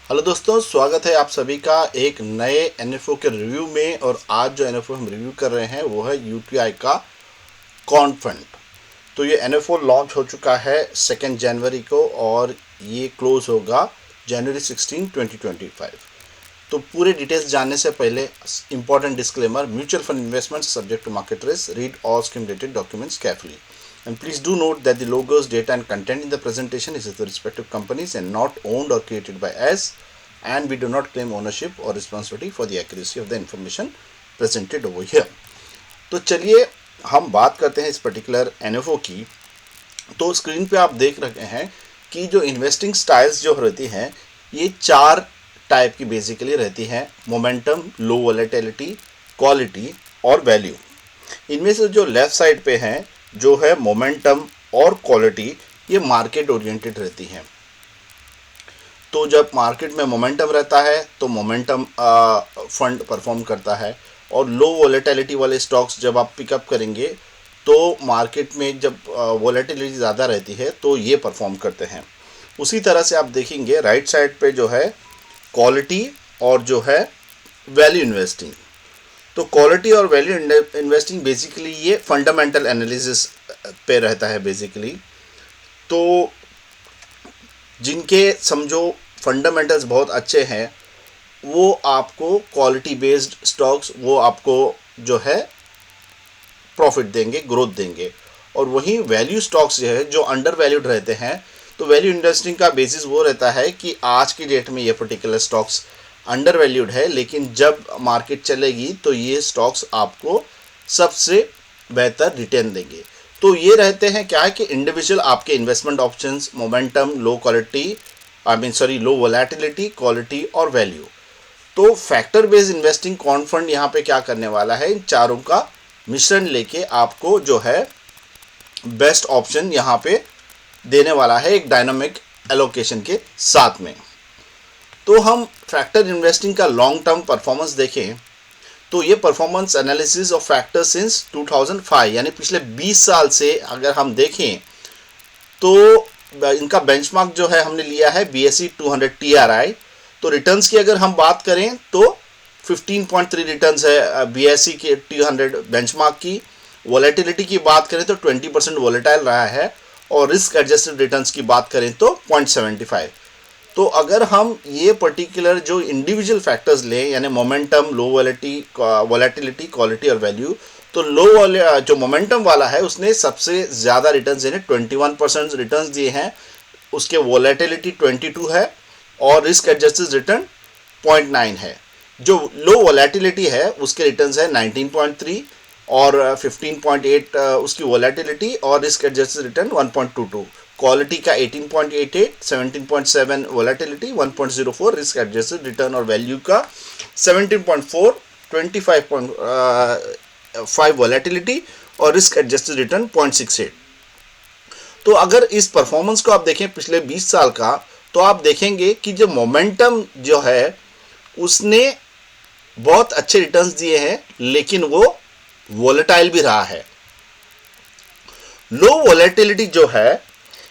Hello दोस्तों, स्वागत है आप सभी का एक नए एनएफओ के रिव्यू में। और आज जो एनएफओ हम रिव्यू कर रहे हैं वो है यूटीआई का कॉर्न फंड। तो ये एनएफओ लॉन्च हो चुका है 2 जनवरी को और ये क्लोज होगा जनवरी 16, 2025। तो पूरे डिटेल्स जानने से पहले important disclaimer: mutual fund investments subject to market risk, read all scheme related documents carefully, and please do note that the logos, data and content in the presentation is of the respective companies and not owned or created by us, and we do not claim ownership or responsibility for the accuracy of the information presented over here. तो चलिए हम बात करते हैं इस particular NFO की। तो screen पे आप देख रहे हैं कि जो इन्वेस्टिंग स्टाइल्स जो रहती हैं ये 4 टाइप की बेसिकली रहती हैं: मोमेंटम, लो वोलेटिलिटी, क्वालिटी और वैल्यू। इनमें से जो लेफ्ट साइड पे हैं जो है मोमेंटम और क्वालिटी, ये मार्केट ओरिएंटेड रहती हैं। तो जब मार्केट में मोमेंटम रहता है तो मोमेंटम फंड परफॉर्म करता है, और लो वोलेटिलिटी वाले स्टॉक्स जब आप पिकअप करेंगे तो मार्केट में जब वोलेटिलिटी ज़्यादा रहती है तो ये परफॉर्म करते हैं। उसी तरह से आप देखेंगे राइट साइड पे जो है क्वालिटी और जो है वैल्यू इन्वेस्टिंग। तो क्वालिटी और वैल्यू इन्वेस्टिंग बेसिकली ये फंडामेंटल एनालिसिस पे रहता है बेसिकली। तो जिनके समझो फंडामेंटल्स बहुत अच्छे हैं वो आपको क्वालिटी बेस्ड स्टॉक्स वो आपको जो है प्रॉफिट देंगे, ग्रोथ देंगे। और वहीं वैल्यू स्टॉक्स जो है जो अंडर वैल्यूड रहते हैं, तो वैल्यू इन्वेस्टिंग का बेसिस वो रहता है कि आज की डेट में ये पर्टिकुलर स्टॉक्स अंडर वैल्यूड है, लेकिन जब मार्केट चलेगी तो ये स्टॉक्स आपको सबसे बेहतर रिटर्न देंगे। तो ये रहते हैं क्या है कि इंडिविजुअल आपके इन्वेस्टमेंट ऑप्शंस: मोमेंटम, लो वोलेटिलिटी, क्वालिटी और वैल्यू। तो factor based investing corn fund यहाँ पे क्या करने वाला है, इन चारों का मिश्रण लेके आपको जो है बेस्ट ऑप्शन यहाँ पे देने वाला है एक डायनामिक एलोकेशन के साथ में। तो हम फैक्टर इन्वेस्टिंग का लॉन्ग टर्म परफॉर्मेंस देखें तो ये performance analysis of factor since 2005 यानी पिछले 20 साल से अगर हम देखें तो इनका बेंचमार्क जो है हमने लिया है BSE 200 TRI। तो रिटर्न्स की अगर हम बात करें तो 15.3 रिटर्न्स है BSE के 200 बेंचमार्क की। वोलेटिलिटी की बात करें तो 20% वोलेटाइल रहा है, और रिस्क एडजस्टेड रिटर्न्स की बात करें तो 0.75। तो अगर हम ये पर्टिकुलर जो इंडिविजुअल फैक्टर्स लें यानी मोमेंटम, लो वोलेटिलिटी, क्वालिटी और वैल्यू, तो जो मोमेंटम वाला है उसने सबसे ज़्यादा रिटर्न्स यानी 21% रिटर्न्स दिए हैं, उसके वोलेटिलिटी 22 है और रिस्क एडजस्टेड रिटर्न 0.9 है। जो लो वोलेटिलिटी है उसके रिटर्न्स है 19.3 और 15.8 उसकी वोलेटिलिटी और रिस्क एडजस्टेड रिटर्न 1.22। क्वालिटी का 18.88, 17.7 वोलेटिलिटी, 1.04 रिस्क एडजस्टेड रिटर्न, और वैल्यू का 17.4, 25.5 वोलेटिलिटी और रिस्क एडजस्टेड रिटर्न 0.68। तो अगर इस परफॉर्मेंस को आप देखें पिछले 20 साल का, तो आप देखेंगे कि जो मोमेंटम जो है उसने बहुत अच्छे रिटर्न्स दिए हैं, लेकिन वो वोलेटाइल भी रहा है। लो वोलेटिलिटी जो है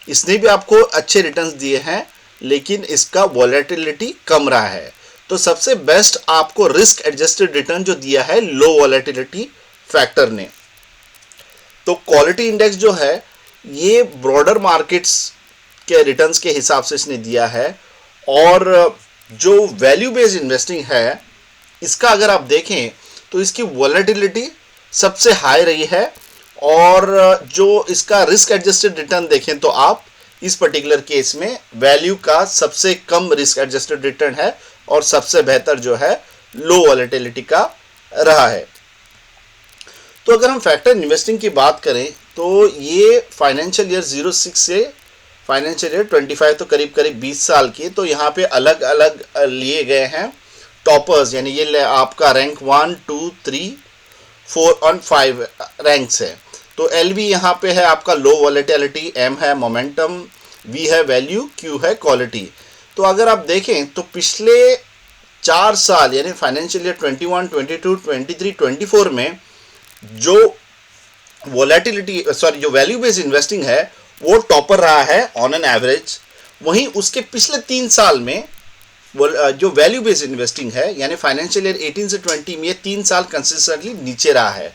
इसने भी आपको अच्छे रिटर्न्स दिए हैं, लेकिन इसका वोलेटिलिटी कम रहा है। तो सबसे बेस्ट आपको रिस्क एडजस्टेड रिटर्न जो दिया है लो वोलेटिलिटी फैक्टर ने। तो क्वालिटी इंडेक्स जो है ये ब्रॉडर मार्केट्स के रिटर्न्स के हिसाब से इसने दिया है, और जो वैल्यू बेस्ड इन्वेस्टिंग है इसका अगर आप देखें तो इसकी वोलेटिलिटी सबसे हाई रही है, और जो इसका रिस्क एडजस्टेड रिटर्न देखें तो आप इस पर्टिकुलर केस में वैल्यू का सबसे कम रिस्क एडजस्टेड रिटर्न है, और सबसे बेहतर जो है लो वोलेटिलिटी का रहा है। तो अगर हम फैक्टर इन्वेस्टिंग की बात करें तो ये फाइनेंशियल ईयर 06 से फाइनेंशियल ईयर 25 तो करीब करीब 20 साल की। तो यहाँ पे अलग अलग लिए गए हैं टॉपर्स, यानी ये आपका रैंक 1, 2, 3, 4 और 5 रैंक्स है। तो LV यहाँ पे है आपका लो वोलेटिलिटी, M है मोमेंटम, V है वैल्यू, Q है क्वालिटी। तो अगर आप देखें तो पिछले 4 साल यानी फाइनेंशियल ईयर 21, 22, 23, 24 में जो जो वैल्यू बेस्ड इन्वेस्टिंग है वो टॉपर रहा है ऑन एन एवरेज। वहीं उसके पिछले 3 साल में जो वैल्यू बेस्ड इन्वेस्टिंग है, यानी फाइनेंशियल ईयर 18 से 20 में 3 साल कंसिस्टेंटली नीचे रहा है।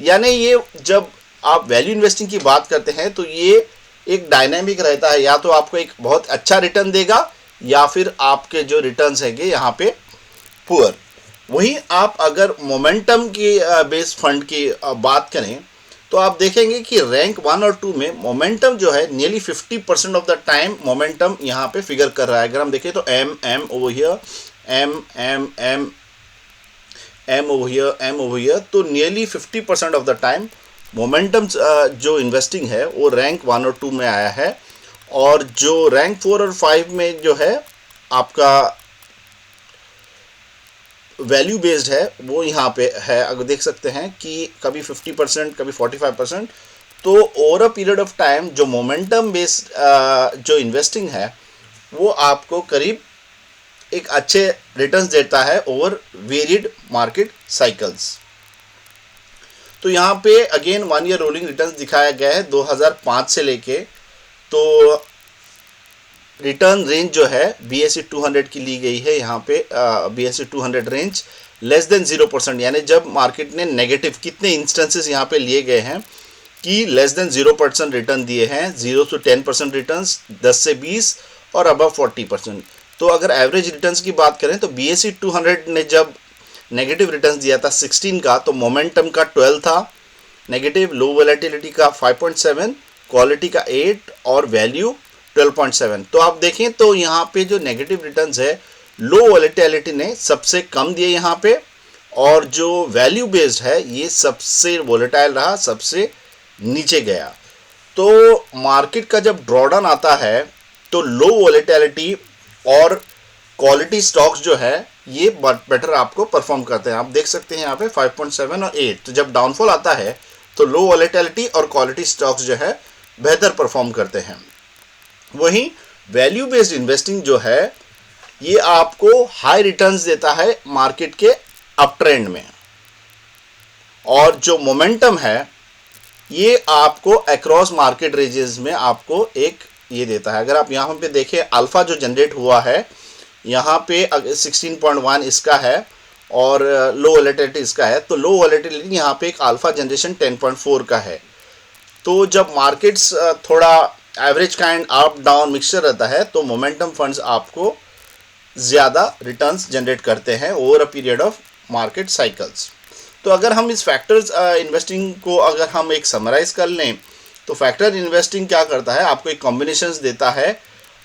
यानी ये जब आप वैल्यू इन्वेस्टिंग की बात करते हैं तो ये एक डायनामिक रहता है, या तो आपको एक बहुत अच्छा रिटर्न देगा या फिर आपके जो रिटर्न्स हैंगे यहाँ पे पुअर। वहीं आप अगर मोमेंटम की बेस्ड फंड की बात करें तो आप देखेंगे कि रैंक 1 और 2 में मोमेंटम जो है nearly 50% of the time momentum यहाँ पे फिगर कर रहा है। अगर हम देखें तो M over here, M over here, तो nearly 50% of the time momentum जो इन्वेस्टिंग है वो रैंक 1 और 2 में आया है। और जो रैंक 4 और 5 में जो है आपका वैल्यू बेस्ड है वो यहाँ पे है। अगर देख सकते हैं कि कभी 50%, कभी 45%। तो over a period of time जो मोमेंटम बेस्ड जो इन्वेस्टिंग है वो आपको करीब एक अच्छे रिटर्न्स देता है ओवर वेरिड मार्केट साइकिल्स। तो यहाँ पे अगेन 1 ईयर रोलिंग रिटर्न्स दिखाया गया है 2005 से लेके। तो रिटर्न रेंज जो है BSE 200 की ली गई है यहाँ पे, BSE 200 रेंज लेस देन 0%, यानी जब मार्केट ने नेगेटिव, कितने इंस्टेंसेस यहाँ पे लिए गए हैं कि लेस देन 0% रिटर्न दिए हैं, 0 से 10% रिटर्न्स, 10 से 20 और अबव 40%। तो अगर एवरेज रिटर्न्स की बात करें तो BSE 200 ने जब नेगेटिव रिटर्न्स दिया था 16 का, तो मोमेंटम का 12 था नेगेटिव, लो वोलेटिलिटी का 5.7, क्वालिटी का 8 और वैल्यू 12.7। तो आप देखें तो यहाँ पे जो नेगेटिव रिटर्न्स है लो वोलेटिलिटी ने सबसे कम दिए यहाँ पे, और जो वैल्यू बेस्ड है ये सबसे वोलेटाइल रहा, सबसे नीचे गया। तो मार्केट का जब ड्रॉडाउन आता है तो लो वोलेटिलिटी और क्वालिटी स्टॉक्स जो है ये बेटर आपको परफॉर्म करते हैं। आप देख सकते हैं यहाँ पे 5.7 और 8। तो जब डाउनफॉल आता है तो लो वोलेटिलिटी और क्वालिटी स्टॉक्स जो है बेहतर परफॉर्म करते हैं। वहीं वैल्यू बेस्ड इन्वेस्टिंग जो है ये आपको हाई रिटर्न्स देता है मार्केट के अप ट्रेंड में, और जो मोमेंटम है ये आपको अक्रॉस मार्केट रेंजेस में आपको एक ये देता है। अगर आप यहाँ पे देखें अल्फा जो जनरेट हुआ है यहाँ पे 16.1 इसका है और लो वोलेटिलिटी इसका है, तो लो वोलेटिलिटी यहाँ पे एक अल्फा जनरेशन 10.4 का है। तो जब मार्केट्स थोड़ा average kind up down mixture रहता है तो मोमेंटम फंड्स आपको ज़्यादा रिटर्न्स जनरेट करते हैं over a period of market cycles. तो अगर हम इस फैक्टर्स इन्वेस्टिंग को अगर हम एक समराइज़ कर लें तो फैक्टर इन्वेस्टिंग क्या करता है, आपको एक कॉम्बिनेशंस देता है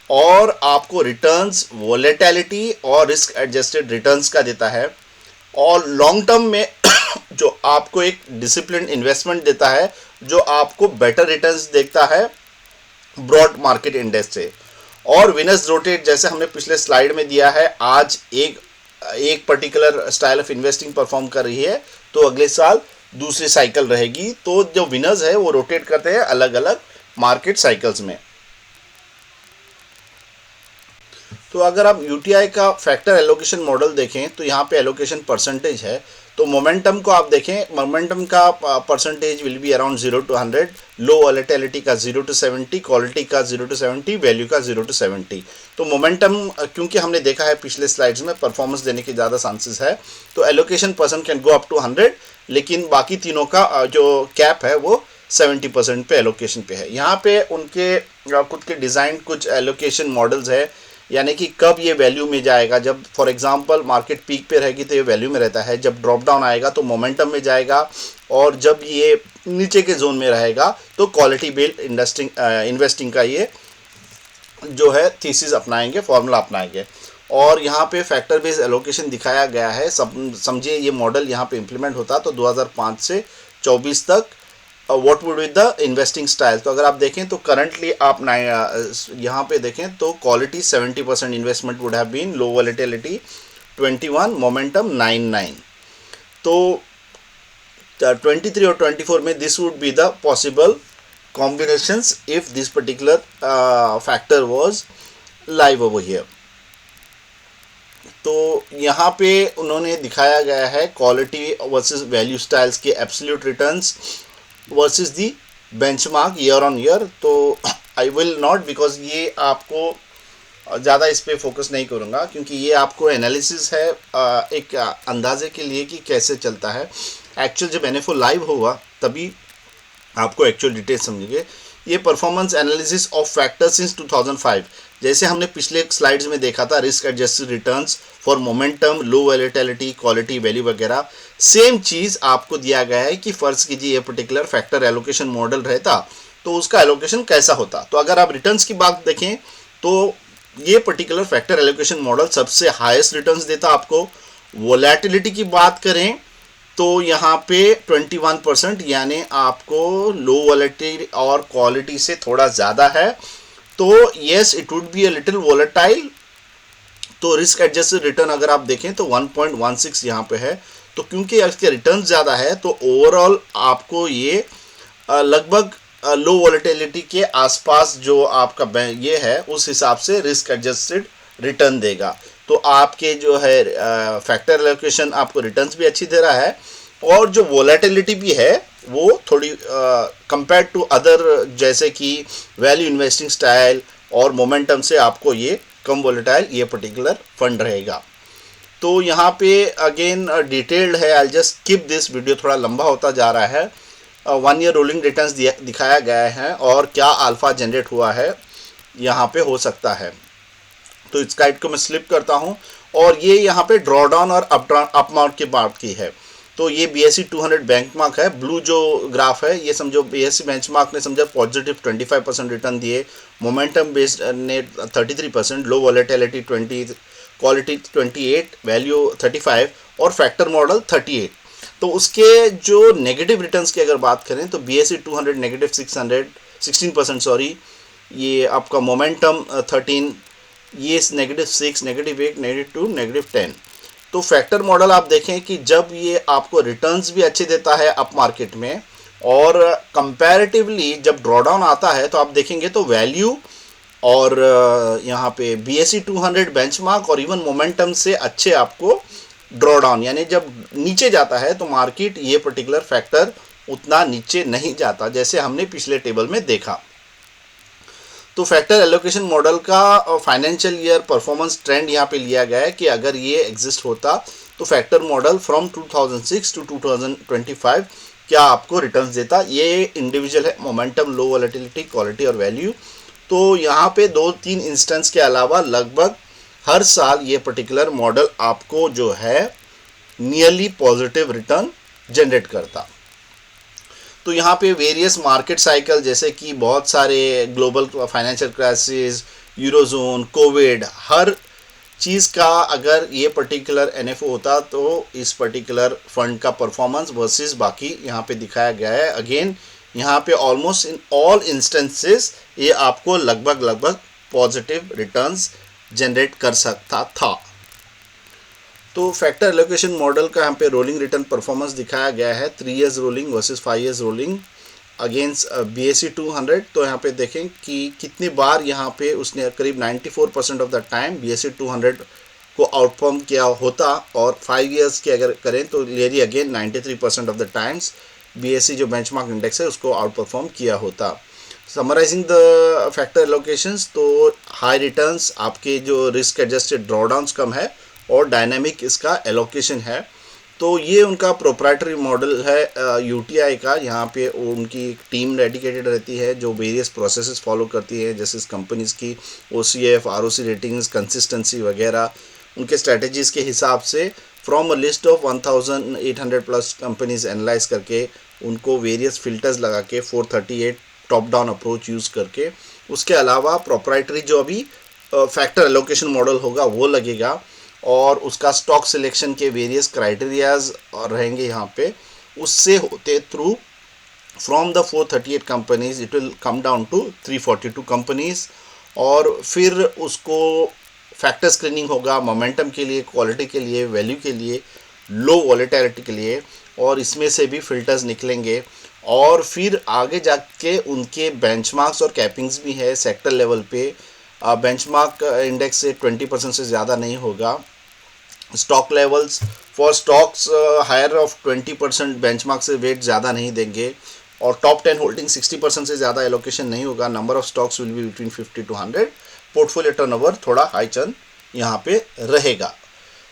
और आपको रिटर्न्स, वोलेटिलिटी और रिस्क एडजस्टेड रिटर्न्स का देता है, और लॉन्ग टर्म में जो आपको एक डिसिप्लिन इन्वेस्टमेंट देता है जो आपको बेटर रिटर्न्स देता है ब्रॉड मार्केट इंडेक्स से। और विनर्स रोटेट जैसे हमने पिछले स्लाइड में दिया है, आज एक particular style of investing perform कर रही है तो अगले साल दूसरी साइकिल रहेगी। तो जो विनर्स है वो रोटेट करते हैं अलग अलग मार्केट साइकिल्स में। तो अगर आप UTI का फैक्टर एलोकेशन मॉडल देखें तो यहाँ पे एलोकेशन परसेंटेज है। तो मोमेंटम को आप देखें, मोमेंटम का percentage will be around 0 to 100, low volatility का 0 to 70, क्वालिटी का 0 to 70, वैल्यू का 0 to 70। तो मोमेंटम क्योंकि हमने देखा है पिछले स्लाइड्स में परफॉर्मेंस देने के ज़्यादा चांसेस है, तो allocation percent can go up to 100, लेकिन बाकी तीनों का जो कैप है वो 70% पे एलोकेशन पे है। यहाँ पे उनके खुद के डिज़ाइन कुछ एलोकेशन मॉडल्स है, यानी कि कब ये वैल्यू में जाएगा। जब फॉर एग्जांपल मार्केट पीक पे रहेगी तो ये वैल्यू में रहता है, जब ड्रॉप डाउन आएगा तो मोमेंटम में जाएगा, और जब ये नीचे के जोन में रहेगा तो क्वालिटी बेस्ड इन्वेस्टिंग का ये जो है थीसिस अपनाएंगे, फॉर्मूला अपनाएंगे। और यहाँ पे फैक्टर बेस्ड एलोकेशन दिखाया गया है। समझिए ये मॉडल यहाँ पे इम्प्लीमेंट होता तो 2005 से 24 तक what would be the investing style. तो अगर आप देखें तो करंटली आप यहाँ पे देखें तो quality 70% investment would have been, low volatility 21, momentum 99। तो 23 और 24 में this would be the possible combinations if this particular factor was live over here. तो यहाँ पे उन्होंने दिखाया गया है क्वालिटी वर्सेस वैल्यू स्टाइल्स के absolute returns versus the benchmark year on year. तो आई विल नॉट, बिकॉज ये आपको ज़्यादा इस पे फोकस नहीं करूँगा, क्योंकि ये आपको एनालिसिस है एक अंदाजे के लिए कि कैसे चलता है। एक्चुअल जब NFO लाइव होगा तभी आपको एक्चुअल डिटेल समझेंगे। ये performance analysis of factors since 2005, जैसे हमने पिछले स्लाइड्स में देखा था, risk adjusted returns for momentum, low volatility, quality, value वगैरह, सेम चीज़ आपको दिया गया है कि फ़र्ज़ कीजिए ये पर्टिकुलर फैक्टर एलोकेशन मॉडल रहता तो उसका एलोकेशन कैसा होता। तो अगर आप रिटर्न्स की बात देखें तो ये पर्टिकुलर फैक्टर एलोकेशन मॉडल सबसे हाईएस्ट रिटर्न्स देता आपको। वोलेटिलिटी की बात करें तो यहाँ पे 21%, यानी आपको लो वॉलेटिलिटी और क्वालिटी से थोड़ा ज़्यादा है, तो yes it would be a little volatile. तो रिस्क एडजस्टेड रिटर्न अगर आप देखें तो 1.16 यहाँ पे है। तो क्योंकि इसके रिटर्न ज़्यादा है तो ओवरऑल आपको ये लगभग लो वॉलेटिलिटी के आसपास जो आपका ये है उस हिसाब से रिस्क एडजस्टेड रिटर्न देगा। तो आपके जो है फैक्टर एलोकेशन आपको रिटर्न्स भी अच्छी दे रहा है, और जो वॉलेटिलिटी भी है वो थोड़ी कंपेयर टू अदर जैसे कि वैल्यू इन्वेस्टिंग स्टाइल और मोमेंटम से आपको ये कम वॉलेटाइल ये पर्टिकुलर फंड रहेगा। तो यहाँ पे अगेन डिटेल्ड है, I just skip this video, थोड़ा लंबा होता जा रहा है। 1 ईयर रोलिंग रिटर्न्स दिखाया गया है और क्या अल्फा जनरेट हुआ है यहाँ पे हो सकता है। तो इस गाइड को मैं स्लिप करता हूँ, और ये यहाँ पे ड्रॉ डाउन और अप मार्क की बात की है। तो ये BSE 200 बेंचमार्क है, ब्लू जो ग्राफ है ये समझो BSE बेंचमार्क ने समझा पॉजिटिव 25% रिटर्न दिए, मोमेंटम बेस्ड ने 33%, लो वॉलेटिलिटी 20, क्वालिटी 28, वैल्यू 35 और फैक्टर मॉडल 38। तो उसके जो नेगेटिव रिटर्न्स की अगर बात करें तो BSE 200 नेगेटिव 16%, सॉरी, ये आपका मोमेंटम 13, ये -6, -8, -2, -10। तो फैक्टर मॉडल आप देखें कि जब ये आपको रिटर्न्स भी अच्छे देता है अप मार्केट में, और कंपैरेटिवली जब ड्रॉडाउन आता है तो आप देखेंगे तो वैल्यू और यहाँ पे BSE 200 बेंचमार्क और इवन मोमेंटम से अच्छे आपको ड्रॉडाउन, यानी जब नीचे जाता है तो मार्केट ये पर्टिकुलर फैक्टर उतना नीचे नहीं जाता, जैसे हमने पिछले टेबल में देखा। तो फैक्टर एलोकेशन मॉडल का फाइनेंशियल ईयर परफॉर्मेंस ट्रेंड यहाँ पे लिया गया है कि अगर ये एग्जिस्ट होता तो फैक्टर मॉडल फ्रॉम 2006 टू 2025 क्या आपको रिटर्न्स देता। ये इंडिविजुअल है, मोमेंटम, लो वॉलेटिलिटी, क्वालिटी और वैल्यू। तो यहाँ पे 2-3 इंस्टेंस के अलावा लगभग हर साल ये पर्टिकुलर मॉडल आपको जो है नियरली पॉजिटिव रिटर्न जनरेट करता। तो यहाँ पे वेरियस मार्केट साइकिल जैसे कि बहुत सारे global financial crisis, eurozone, covid, हर चीज़ का अगर ये पर्टिकुलर NFO होता तो इस पर्टिकुलर फंड का परफॉर्मेंस वर्सेस बाकी यहाँ पे दिखाया गया है। अगेन यहाँ पे ऑलमोस्ट इन ऑल इंस्टेंसेस ये आपको लगभग पॉजिटिव रिटर्न्स जनरेट कर सकता था। तो फैक्टर एलोकेशन मॉडल का यहाँ पे रोलिंग रिटर्न परफॉर्मेंस दिखाया गया है, 3 years rolling versus 5 years rolling against BSE 200। तो यहाँ पे देखें कि कितनी बार यहाँ पे उसने करीब 94% ऑफ द टाइम BSE 200 को आउटपरफॉर्म किया होता, और 5 इयर्स की अगर करें तो really again 93% of the times BSE जो बेंचमार्क इंडेक्स है उसको आउटपरफॉर्म किया होता। समराइजिंग द फैक्टर एलोकेशंस, तो हाई रिटर्न्स, आपके जो रिस्क एडजस्टेड ड्रॉडाउन्स कम है, और डायनामिक इसका एलोकेशन है। तो ये उनका प्रोप्राइटरी मॉडल है UTI का। यहाँ पे उनकी टीम डेडिकेटेड रहती है जो वेरियस प्रोसेसेस फॉलो करती है, जैसे कंपनीज़ की OCF, ROC रेटिंग्स, कंसिस्टेंसी वगैरह, उनके स्ट्रेटजीज़ के हिसाब से from a list of 1800+ companies analyse करके उनको वेरियस फिल्टर्स लगा के 438 टॉप डाउन अप्रोच यूज़ करके, उसके अलावा प्रोप्राइटरी जो अभी फैक्टर एलोकेशन मॉडल होगा वो लगेगा, और उसका स्टॉक सिलेक्शन के वेरियस क्राइटेरियाज रहेंगे यहाँ पे, उससे होते through from the 438 companies it will come down to 342 companies, और फिर उसको फैक्टर स्क्रीनिंग होगा मोमेंटम के लिए, क्वालिटी के लिए, वैल्यू के लिए, लो वॉलेटिलिटी के लिए, और इसमें से भी फिल्टर्स निकलेंगे, और फिर आगे जाके उनके बेंचमार्क्स और कैपिंग्स भी है सेक्टर लेवल पे। बेंचमार्क इंडेक्स से 20% से ज़्यादा नहीं होगा। Stock levels for stocks higher of 20% benchmark से वेट ज़्यादा नहीं देंगे, और टॉप 10 होल्डिंग 60% से ज़्यादा एलोकेशन नहीं होगा। Number of stocks will be between 50 to 100, portfolio turnover थोड़ा हाई चर्न यहाँ पे रहेगा।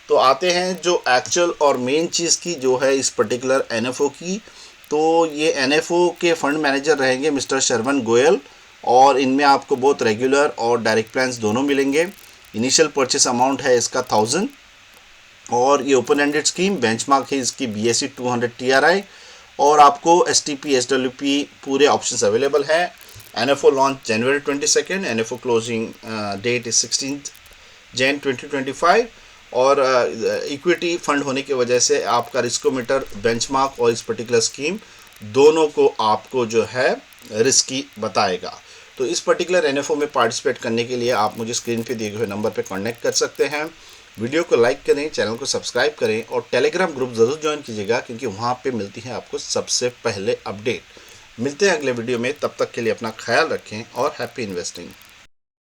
तो आते हैं जो एक्चुअल और मेन चीज़ की जो है इस पर्टिकुलर एनएफओ की। तो ये एनएफओ के फंड मैनेजर रहेंगे मिस्टर शरवण गोयल, और इनमें आपको बहुत रेगुलर और डायरेक्ट प्लान्स दोनों मिलेंगे। इनिशियल परचेस अमाउंट है इसका 1000, और ये ओपन एंडेड स्कीम, बेंचमार्क है इसकी BSE 200 TRI, और आपको STP SWP पूरे ऑप्शंस अवेलेबल है। एनएफओ लॉन्च जनवरी 22, NFO closing date is 16 Jan 2025, और इक्विटी फंड होने की वजह से आपका रिस्कोमीटर, बेंचमार्क और इस पर्टिकुलर स्कीम दोनों को आपको जो है रिस्की बताएगा। तो इस पर्टिकुलर एनएफओ में पार्टिसिपेट करने के लिए आप मुझे स्क्रीन पे दिए हुए नंबर पे कांटेक्ट कर सकते हैं। वीडियो को लाइक करें, चैनल को सब्सक्राइब करें, और टेलीग्राम ग्रुप ज़रूर ज्वाइन कीजिएगा, क्योंकि वहाँ पे मिलती है आपको सबसे पहले अपडेट। मिलते हैं अगले वीडियो में, तब तक के लिए अपना ख्याल रखें और हैप्पी इन्वेस्टिंग।